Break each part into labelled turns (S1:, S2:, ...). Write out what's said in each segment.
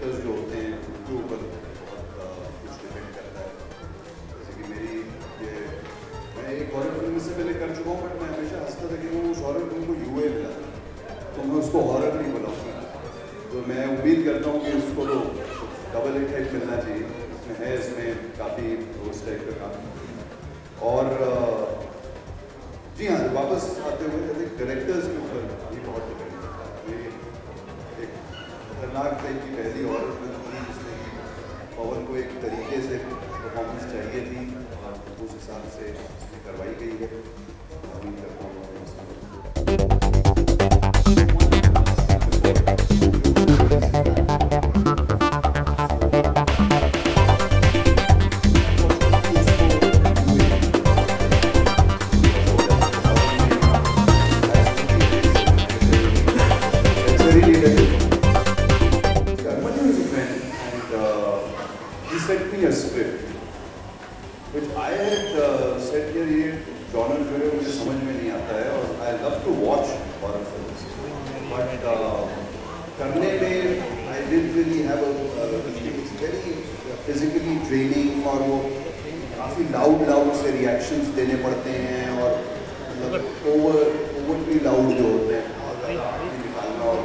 S1: Directors जो होते हैं उनके ऊपर बहुत कुछ डिपेंड करता है। जैसे कि मेरी ये मैं एक हॉरर फिल्म इससे पहले कर चुका हूँ, बट मैं हमेशा हंसता था कि वो उस हॉरर फिल्म को यूए मिला, तो मैं उसको हॉरर नहीं बुलाऊँगा। तो मैं उम्मीद करता हूँ कि उसको तो डबल हिट मिलना चाहिए, इसमें है, इसमें काफ़ी उस टाइप का काम। और जी हाँ, वापस आते हुए कहते डायरेक्टर्स के ऊपर भी बहुत डिपेंड करता है। ये एक खतरनाक टाइप की पहली हॉरर फिल्म थी जिसमें कि पवन को एक तरीके से परफॉर्मेंस चाहिए थी और उस हिसाब से उसमें करवाई गई है। उम्मीद करता हूँ sent me a script, which I had said कि ये genre जो है मुझे समझ में नहीं आता है और I love to watch horror films, but करने में I didn't really have it's very physically draining और वो काफ़ी loud से reactions देने पड़ते हैं और मतलब overly loud जो होते हैं निकालना और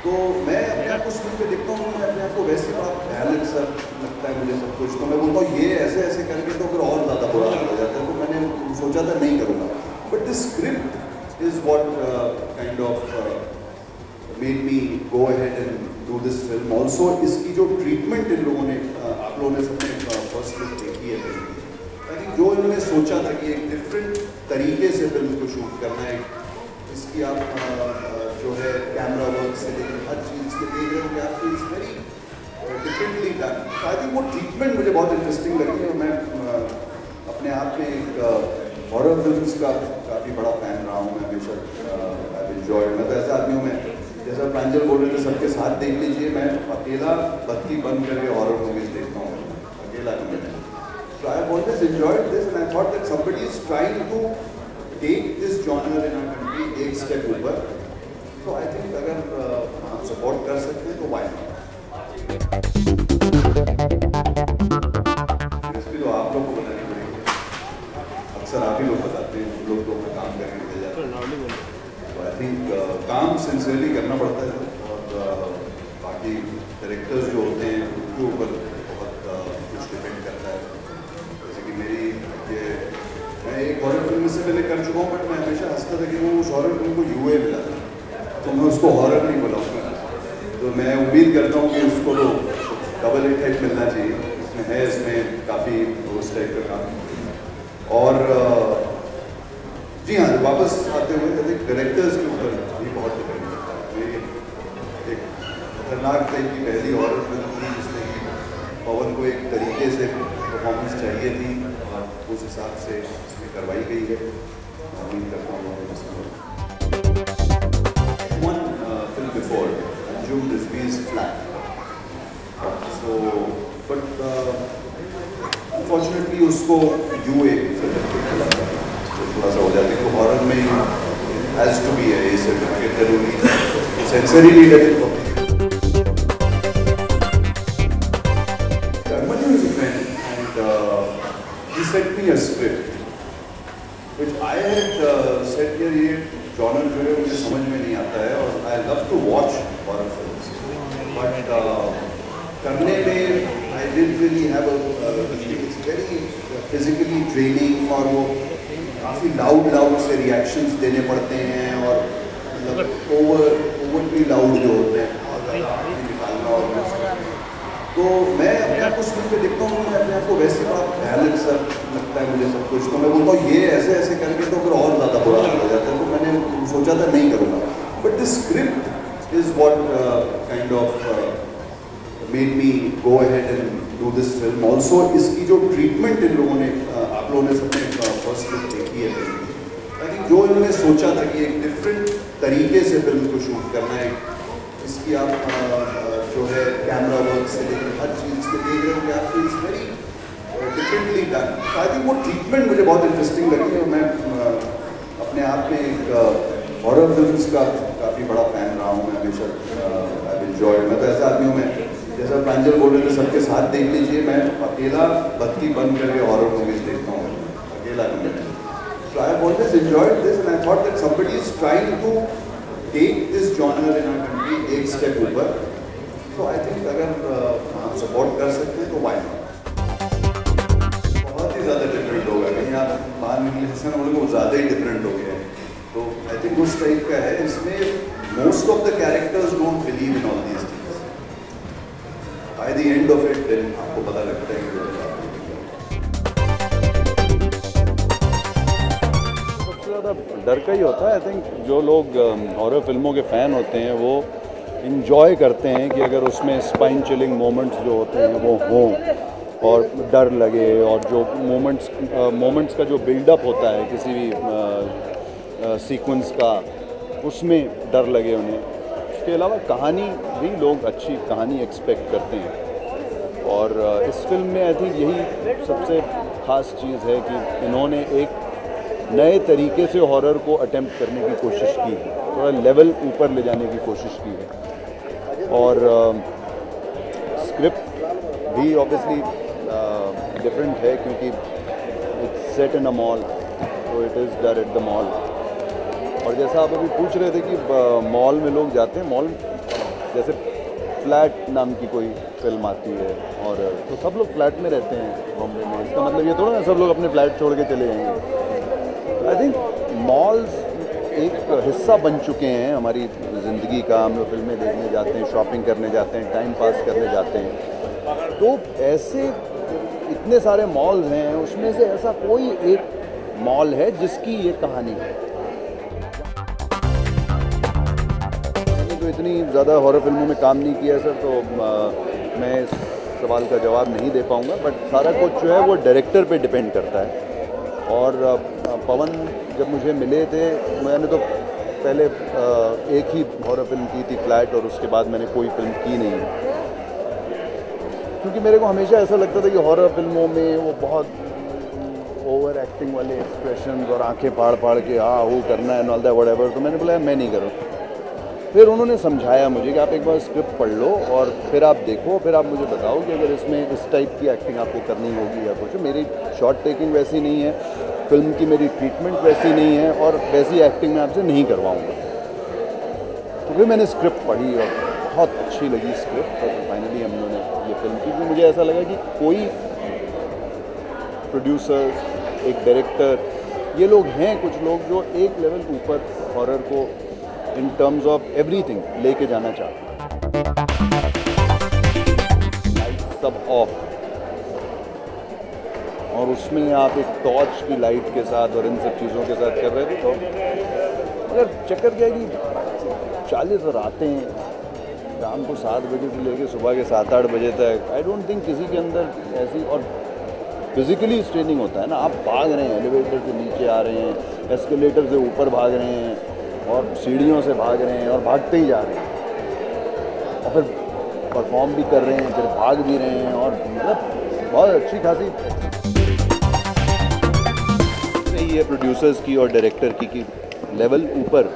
S1: तो मैं अपने आप को स्क्रीन पे देखता हूँ, मैं अपने आप को वैसे बड़ा भयानक सा लगता है मुझे सब कुछ, तो मैं बोलता हूँ ये ऐसे करके तो फिर और ज़्यादा बुरा हो जाता है। तो मैंने सोचा था नहीं करूँगा, but this script is what kind of made me go ahead and do this film. Also इसकी जो ट्रीटमेंट इन लोगों ने आप लोगों ने सबने फर्स्ट लुक देखी है, आई थिंक जो इन्होंने सोचा था कि एक डिफरेंट तरीके से फिल्म को शूट करना है, इसकी आप जो है कैमरा वर्क से लेकर हर चीज़ से देख रहे हो कि आपको it's very differently done. I think वो ट्रीटमेंट मुझे बहुत इंटरेस्टिंग लगी है। मैं अपने आप में एक हॉरर फिल्म्स का काफ़ी बड़ा फैन रहा हूँ मैं हमेशा। आई एंजॉय, मैं तो ऐसा आदमी हूँ, मैं जैसा प्रांजल बोल रहे थे सबके साथ देख लीजिए, मैं अकेला बत्ती बंद करके हॉरर मूवीज देखता हूँ, अकेला नहीं। So I have always enjoyed this and I thought that somebody is trying to take this genre in our country एक स्टेप ऊपर। तो आई थिंक अगर हम सपोर्ट कर सकते हैं तो वाई नॉट। रेसिपी तो आप लोग को बनानी पड़ेगी, अक्सर आप ही लोग बताते हैं, लोग तो अपना काम करके निकल जाते हैं। तो आई थिंक काम सिंसियरली करना पड़ता है और बाकी डायरेक्टर्स जो होते हैं उनके ऊपर बहुत कुछ डिपेंड करता है। जैसे कि मेरी ये मैं एक हॉरर फिल्म इससे पहले कर चुका हूँ, बट मैं हमेशा हंसता था कि वो उस हॉरर फिल्म को यूए मिला, तो मैं उसको हॉरर नहीं बुलाऊँगा। तो मैं उम्मीद करता हूँ कि उसको तो डबल हिट मिलना चाहिए, इसमें है, इसमें काफ़ी उस टाइप का काम। और जी हाँ, वापस आते हुए कहते डायरेक्टर्स के ऊपर भी बहुत डिपेंड करता है। ये एक खतरनाक टाइप की पहली हॉरर फिल्म थी जिसमें कि पवन को एक तरीके से परफॉर्मेंस चाहिए थी और उस हिसाब से इसमें करवाई गई है। उम्मीद करता हूँ before Anjum Rizvi's flat. So, but unfortunately उसको UA सर्टिफिकेट थोड़ा सा हो जाता है, तो हॉरर में has to be a certificate जरूरी है, सेंसरी लीडर है। Manu is a friend and he sent me a script, which I had said कि ये genre जो है मुझे समझ में नहीं आता है और I love to watch horror films, but करने में I didn't really have it's very physically draining और वो काफ़ी loud से reactions देने पड़ते हैं और मतलब overly loud जो होते हैं निकालना और तो मैं अपने आप को स्क्रीन पे देखता हूँ, मैं अपने आप को वैसे बड़ा भयानक सा लगता है मुझे सब कुछ, तो मैं बोलता हूँ ये ऐसे करके तो फिर और ज़्यादा बुरा हो जाता है। तो मैंने सोचा था नहीं करूँगा, but this script is what kind of made me go ahead and do this film. Also इसकी जो ट्रीटमेंट इन लोगों ने आप लोगों ने सबने फर्स्ट लुक देखी है, आई थिंक जो इन्होंने सोचा था कि एक डिफरेंट तरीके से फिल्म को शूट करना है, इसकी आप जो है कैमरा वर्क से लेकर हर चीज़ से देख रहे हो कि आपको it's very differently done. I think वो ट्रीटमेंट मुझे बहुत इंटरेस्टिंग लगी है। मैं अपने आप में एक हॉरर फिल्म्स का काफ़ी बड़ा फैन रहा हूँ मैं हमेशा। आई enjoy. मैं तो ऐसा आदमी हूँ, मैं जैसा प्रांजल बोल रहे थे सबके साथ देख लीजिए, मैं अकेला बत्ती बंद करके हॉरर मूवीज देखता हूँ, अकेला नहीं. So I have always enjoyed this and I thought that somebody is trying to take this genre in our country एक step ऊपर. So I think अगर हम support कर सकते हैं तो why not? बहुत ही ज़्यादा different होगा, कहीं आप बाहर निकले जिसमें हम लोग ज़्यादा ही different हो गए हैं. तो I think उस टाइप का है, इसमें most of the characters don't believe in all these things. By the end of it, then आपको पता लगता है कि
S2: डर का ही होता है. आई थिंक जो लोग हॉरर फिल्मों के फ़ैन होते हैं वो इन्जॉय करते हैं कि अगर उसमें स्पाइन चिलिंग मोमेंट्स जो होते हैं वो हों और डर लगे, और जो मोमेंट्स का जो बिल्डअप होता है किसी भी सीक्वेंस का, उसमें डर लगे उन्हें. इसके अलावा कहानी भी लोग अच्छी कहानी एक्सपेक्ट करते हैं, और इस फिल्म में आई थिंक यही सबसे ख़ास चीज़ है कि इन्होंने एक नए तरीके से हॉरर को अटेम्प्ट करने की कोशिश की है, थोड़ा लेवल ऊपर ले जाने की कोशिश की है. और स्क्रिप्ट भी ऑब्वियसली डिफरेंट है क्योंकि it's set in a mall, तो इट इज़ डर एट द मॉल. और जैसा आप अभी पूछ रहे थे कि मॉल में लोग जाते हैं, मॉल जैसे फ्लैट नाम की कोई फिल्म आती है और तो सब लोग फ्लैट में रहते हैं बॉम्बे में. इसका मतलब ये थोड़ा ना सब लोग अपने फ्लैट छोड़ के चले जाएंगे. आई थिंक मॉल्स एक हिस्सा बन चुके हैं हमारी ज़िंदगी का. हम लोग फिल्में देखने जाते हैं, शॉपिंग करने जाते हैं, टाइम पास करने जाते हैं. तो ऐसे इतने सारे मॉल्स हैं, उसमें से ऐसा कोई एक मॉल है जिसकी ये कहानी है. मैंने तो इतनी ज़्यादा हॉरर फिल्मों में काम नहीं किया सर, तो मैं इस सवाल का जवाब नहीं दे पाऊँगा. बट सारा कुछ जो है वो डायरेक्टर पे डिपेंड करता है. और पवन जब मुझे मिले थे, मैंने तो पहले एक ही हॉरर फिल्म की थी, फ्लैट, और उसके बाद मैंने कोई फिल्म की नहीं, क्योंकि मेरे को हमेशा ऐसा लगता था कि हॉरर फिल्मों में वो बहुत ओवर एक्टिंग वाले एक्सप्रेशन और आंखें फाड़ फाड़ के हाँ वो करना है, ऑल दैट व्हाटएवर. तो मैंने बोला मैं नहीं करूँ. फिर उन्होंने समझाया मुझे कि आप एक बार स्क्रिप्ट पढ़ लो और फिर आप देखो, फिर आप मुझे बताओ कि अगर इसमें इस टाइप की एक्टिंग आपको करनी होगी या कुछ. मेरी शॉट टेकिंग वैसी नहीं है, फिल्म की मेरी ट्रीटमेंट वैसी नहीं है, और वैसी एक्टिंग मैं आपसे नहीं करवाऊँगा. तो फिर मैंने स्क्रिप्ट पढ़ी और बहुत अच्छी लगी स्क्रिप्ट, और फाइनली हम लोगों ने ये फिल्म की. क्योंकि मुझे ऐसा लगा कि कोई प्रोड्यूसर, एक डायरेक्टर, ये लोग हैं कुछ लोग जो एक लेवल ऊपर हॉरर को इन टर्म्स ऑफ एवरीथिंग लेके जाना चाहते हैं. लाइट सब ऑफ, और उसमें आप एक टॉर्च की लाइट के साथ और इन सब चीज़ों के साथ कर रहे थे. तो अगर चक्कर क्या है कि 40 आते हैं शाम को 7 बजे से लेकर सुबह के 7-8 बजे तक. आई डोंट थिंक किसी के अंदर ऐसी, और फिजिकली स्ट्रेनिंग होता है ना. आप भाग रहे हैं, एलिवेटर से नीचे आ रहे हैं, एस्केलेटर से ऊपर भाग रहे हैं, और सीढ़ियों से भाग रहे हैं, और भागते ही जा रहे हैं, और फिर परफॉर्म भी कर रहे हैं, फिर भाग भी रहे हैं, और मतलब बहुत अच्छी खासी ये प्रोड्यूसर्स की और डायरेक्टर की लेवल ऊपर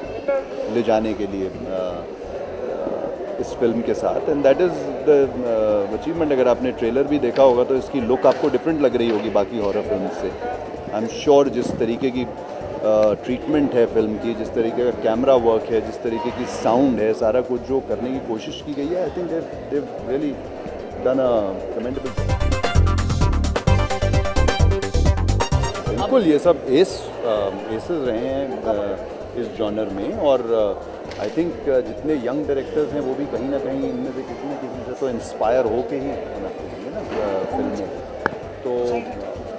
S2: ले जाने के लिए इस फिल्म के साथ. And that is the achievement. अगर आपने ट्रेलर भी देखा होगा तो इसकी लुक आपको डिफरेंट लग रही होगी बाकी हॉरर फिल्म से. आई एम श्योर जिस तरीके की ट्रीटमेंट है फिल्म की, जिस तरीके का कैमरा वर्क है, जिस तरीके की साउंड है, सारा कुछ जो करने की कोशिश की गई है, I think they really done a commendable. बिल्कुल ये सब एसेस रहे हैं इस जॉनर में, और आई थिंक जितने यंग डायरेक्टर्स हैं वो भी कहीं ना कहीं इनमें से किसी न किसी से तो इंस्पायर होके ही बनाते हैं ना फिल्म में. तो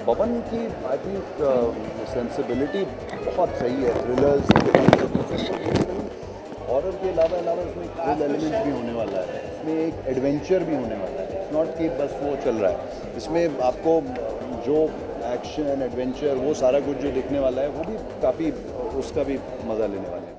S2: पवन की आई थिंक सेंसिबिलिटी बहुत सही है. थ्रिलर्स, हॉरर के अलावा इसमें थ्रिल एलिमेंट भी होने वाला है, इसमें एक एडवेंचर भी होने वाला है. इट्स नॉट कि बस वो चल रहा है, इसमें आपको जो एक्शन एडवेंचर वो सारा कुछ जो दिखने वाला है वो भी काफ़ी उसका भी मज़ा लेने वाले हैं.